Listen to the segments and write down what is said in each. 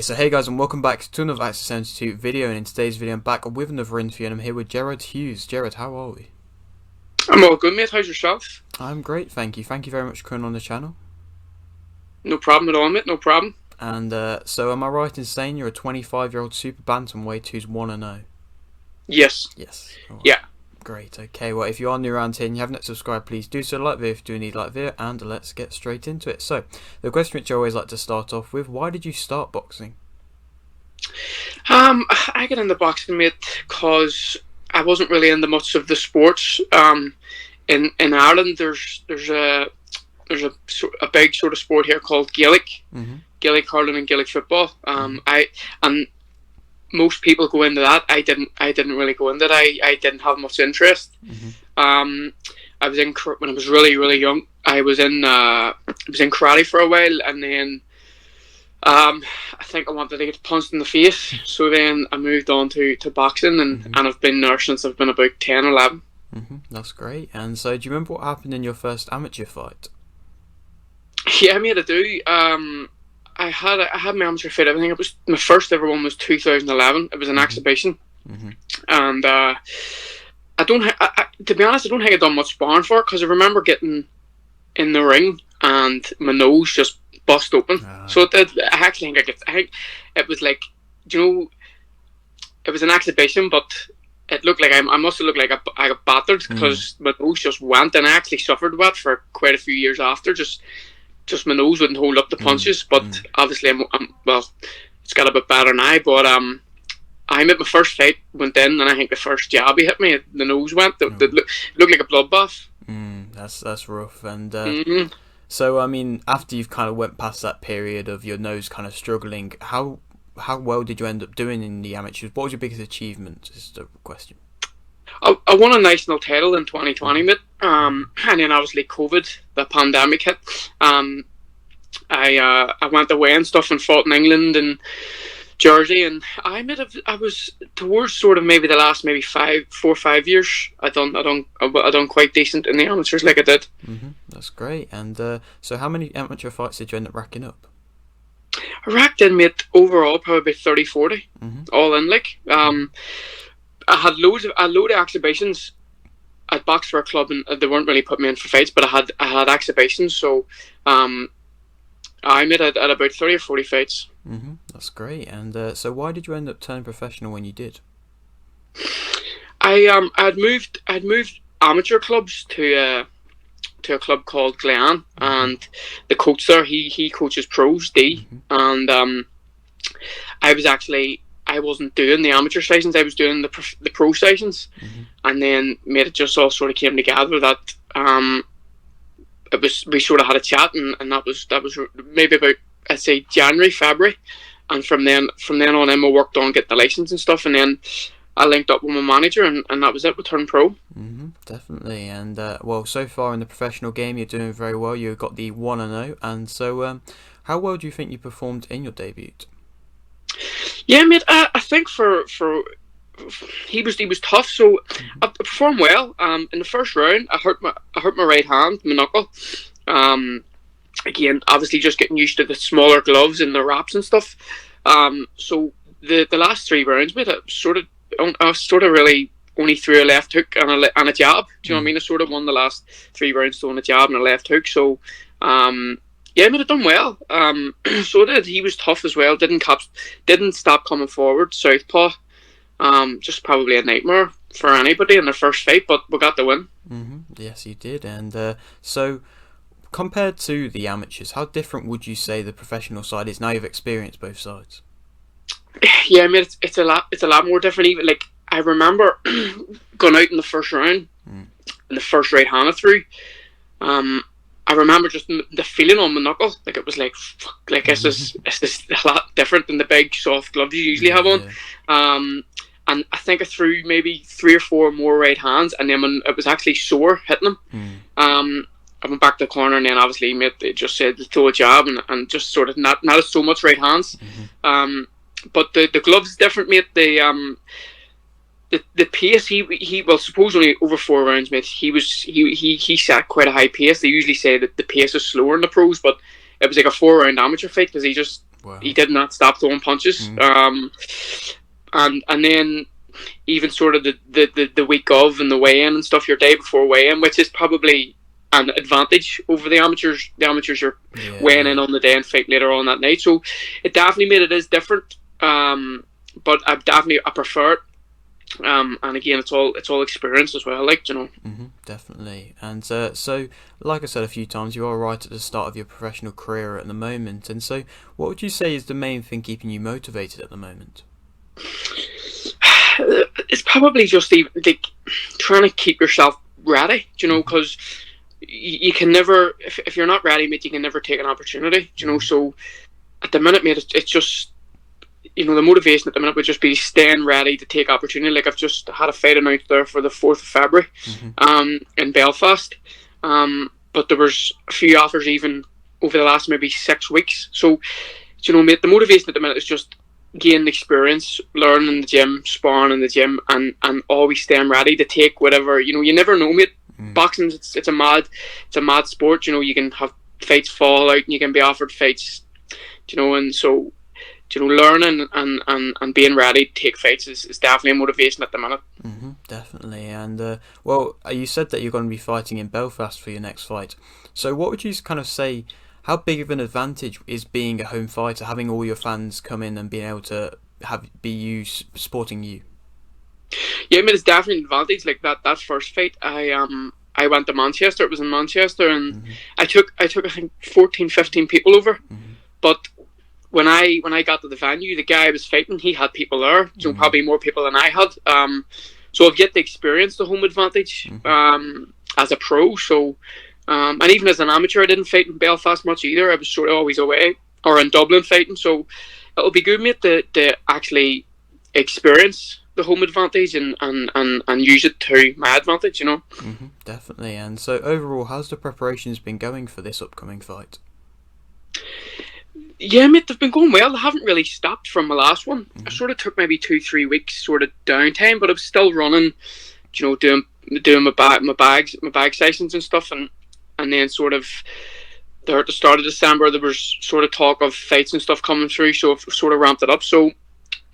So hey guys, and welcome back to another Access 72 video, and in today's video I'm back with another interview and I'm here with Gerard Hughes. Gerard, how are we? I'm all good, mate. How's yourself? I'm great, thank you. Thank you very much for coming on the channel. No problem at all, mate. No problem. And so am I right in saying you're a 25-year-old super bantamweight who's 1-0? Yes. Yes. Alright. Yeah. Great, okay. Well, if you are new around here and you haven't subscribed, please do so. Like the video if you do need like video, and let's get straight into it. So, the question which I always like to start off with, why did you start boxing? I got into boxing, mate, because I wasn't really into much of the sports. In Ireland, there's a big sort of sport here called Gaelic, Gaelic hurling and Gaelic football. And most people go into that. I didn't really go into it. I didn't have much interest. I was in when I was really young. I was in karate for a while, and then I think I wanted to get punched in the face. So then I moved on to boxing, and I've been there since I've been about 10, 11. That's great. And so, do you remember what happened in your first amateur fight? Yeah, I I do. I had my amateur fight. I think it was my first ever one was 2011. It was an exhibition, and to be honest, I don't think I done much sparring for it because I remember getting in the ring and my nose just bust open. So it did. I actually think I think it was like, it was an exhibition, but it looked like I must have looked like I got battered because my nose just went, and I actually suffered with it for quite a few years after. Just my nose wouldn't hold up the punches, but obviously I'm well, it's got a bit better now. But I at my first fight went in, and I think the first jab he hit me, the nose went. It looked like a bloodbath. That's rough. And so I mean, after you've kind of went past that period of your nose kind of struggling, how well did you end up doing in the amateurs? What was your biggest achievement? Is the question. I won a national title in 2020, mate. And then obviously COVID, the pandemic hit. I went away and stuff and fought in England and Jersey, and I was towards sort of maybe the last 4 or 5 years. I done quite decent in the amateurs, like I did. That's great. And so how many amateur fights did you end up racking up? I racked in, mate, overall probably about 30, 40, all in, like. I had a load of exhibitions. I'd boxed for a club, and they weren't really putting me in for fights, but I had exhibitions, so I made at about 30 or 40 fights. That's great. And so why did you end up turning professional when you did? I'd moved amateur clubs to a club called Glen, and the coach there, he coaches pros, D, and I wasn't doing the amateur sessions. I was doing the pro sessions, and then it just all sort of came together that we sort of had a chat, and that was maybe about, I'd say, January, February, and from then on in, I worked on getting the license and stuff, and then I linked up with my manager, and that was it. We turned pro. Definitely. And well, so far in the professional game, you're doing very well. You got the 1-0, and so how well do you think you performed in your debut? Yeah, mate. I think for he was tough, so I performed well. In the first round, I hurt my right hand, my knuckle. Again, obviously, just getting used to the smaller gloves and the wraps and stuff. So the last 3 rounds, mate, I sort of really only threw a left hook and a jab. Do you know what I mean? I sort of won the last 3 rounds throwing a jab and a left hook. So yeah, I mean, I've done well. So did he. Was tough as well. Didn't stop coming forward. Southpaw, just probably a nightmare for anybody in their first fight, but we got the win. Yes, you did. And so, compared to the amateurs, how different would you say the professional side is now you've experienced both sides? Yeah, I mean, it's a lot more different. Even like I remember going out in the first round, in the first right hand I threw. I remember just the feeling on my knuckle, like it was like, fuck, like it's just a lot different than the big soft gloves you usually have on. And I think I threw maybe 3 or 4 more right hands, and then when it was actually sore hitting them, I went back to the corner, and then obviously, mate, they just said to throw a jab and just sort of not so much right hands. But the gloves different, mate. The pace he well, supposedly over 4 rounds, mate. He set quite a high pace. They usually say that the pace is slower in the pros, but it was like a 4-round amateur fight because he just Wow. He did not stop throwing punches. And then even sort of the week of and the weigh-in and stuff, your day before weigh-in, which is probably an advantage over the amateurs. The amateurs are weighing in on the day and fight later on that night, so it definitely made it is different. But I prefer it. And again, it's all experience as well, like, you know. Definitely. And so, like I said a few times, you are right at the start of your professional career at the moment. And so, what would you say is the main thing keeping you motivated at the moment? It's probably just even like trying to keep yourself ready, you know, because you can never, if you're not ready, mate, you can never take an opportunity, you know. So at the minute, mate, it's just, you know, the motivation at the minute would just be staying ready to take opportunity. Like, I've just had a fight announced there for the 4th of February in Belfast, but there was a few offers even over the last maybe 6 weeks. So, you know, mate, the motivation at the minute is just gain experience, learn in the gym, sparring in the gym, and always staying ready to take whatever, you know. You never know, mate. Boxing, it's a mad sport, you know. You can have fights fall out and you can be offered fights, you know. And so, you know, learning and being ready to take fights is definitely a motivation at the minute. Definitely. And well, you said that you're going to be fighting in Belfast for your next fight. So what would you kind of say, how big of an advantage is being a home fighter, having all your fans come in and being able to supporting you? Yeah, I mean, it's definitely an advantage. Like that first fight, I went to Manchester. It was in Manchester, and I took I think 14, 15 people over. But when I got to the venue, the guy I was fighting, he had people there, so probably more people than I had. So I've yet to experience the home advantage as a pro. So and even as an amateur, I didn't fight in Belfast much either. I was sort of always away or in Dublin fighting. So it'll be good, mate, to actually experience the home advantage and use it to my advantage, you know. Definitely. And so overall, how's the preparations been going for this upcoming fight? Yeah, mate, they've been going well. I haven't really stopped from my last one. I sort of took maybe 2-3 weeks sort of downtime, but I was still running, you know, doing my bag sessions and stuff, and then sort of there at the start of December there was sort of talk of fights and stuff coming through, so I've sort of ramped it up. So,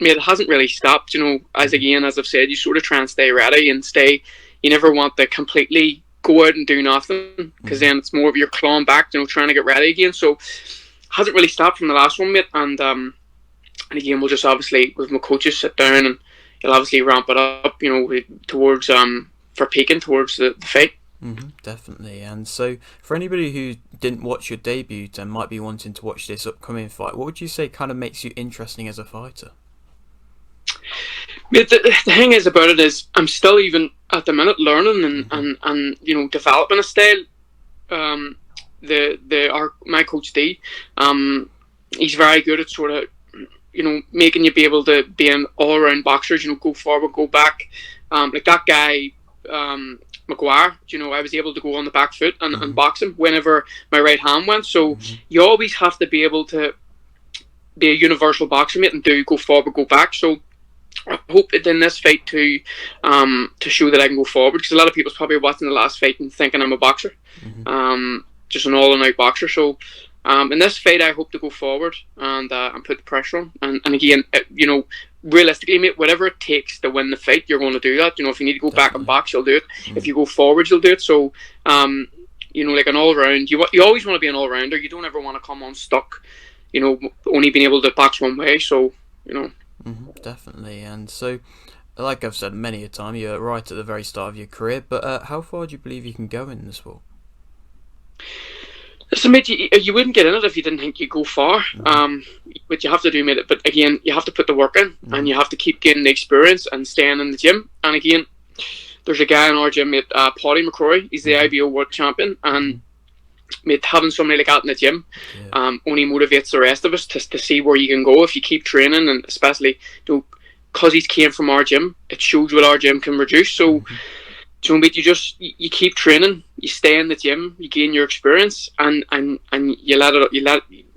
mate, it hasn't really stopped, you know. As I've said, you sort of try and stay ready and you never want to completely go out and do nothing, because then it's more of you're clawing back, you know, trying to get ready again. So hasn't really stopped from the last one, mate. And again, we'll just obviously with my coaches sit down and you'll obviously ramp it up, you know, towards for peaking towards the fight. Definitely. And so for anybody who didn't watch your debut and might be wanting to watch this upcoming fight, what would you say kind of makes you interesting as a fighter? But the thing is about it is I'm still even at the minute learning and you know, developing a style. My coach D, he's very good at sort of, you know, making you be able to be an all round boxer, you know, go forward, go back. Like that guy, McGuire, you know, I was able to go on the back foot and box him whenever my right hand went. So you always have to be able to be a universal boxer, mate, and go forward, go back. So I hope that in this fight to show that I can go forward, because a lot of people's probably watching the last fight and thinking I'm a boxer, just an all-out boxer. So in this fight, I hope to go forward and put the pressure on. And again, you know, realistically, mate, whatever it takes to win the fight, you're going to do that. You know, if you need to go back and box, you'll do it. If you go forward, you'll do it. So you know, like an all-round, you always want to be an all-rounder. You don't ever want to come unstuck, you know, only being able to box one way. So, you know. Definitely. And so, like I've said many a time, you're right at the very start of your career, but how far do you believe you can go in the sport? So, mate, you wouldn't get in it if you didn't think you'd go far. But you have to do, mate. But again, you have to put the work in, and you have to keep getting the experience and staying in the gym. And again, there's a guy in our gym, mate, Paddy McCrory. He's the IBO world champion, and mate, having somebody like that in the gym only motivates the rest of us to see where you can go if you keep training, and especially, you know, because he's came from our gym, it shows what our gym can reduce. So, so mate, you keep training, you stay in the gym, you gain your experience, and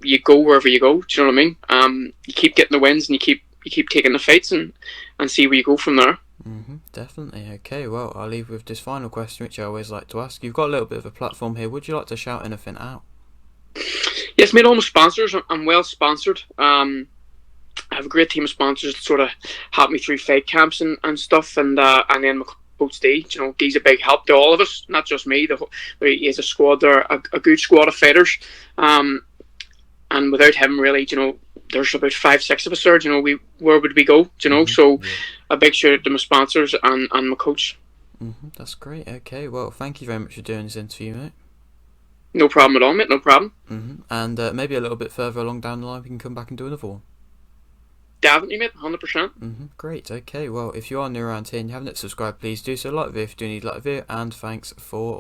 you go wherever you go. Do you know what I mean? You keep getting the wins, and you keep taking the fights, and see where you go from there. Definitely. Okay, well, I'll leave with this final question, which I always like to ask. You've got a little bit of a platform here. Would you like to shout anything out? Yes, mate, all my sponsors. I'm well sponsored. I have a great team of sponsors that sort of help me through fight camps and stuff, and then my coach D, he's a big help to all of us, not just me. He is a squad there, a good squad of fighters, and without him, really, there's about 5-6 of us there. Where would we go? So a big shout out to my sponsors and my coach. That's great. Okay, well, thank you very much for doing this interview, mate. No problem at all, mate. No problem. And maybe a little bit further along down the line, we can come back and do another one. Definitely, mate. 100%. Great. Okay. Well, if you are new around here and you haven't subscribed, please do so. Like the video if you do need like the video, and thanks for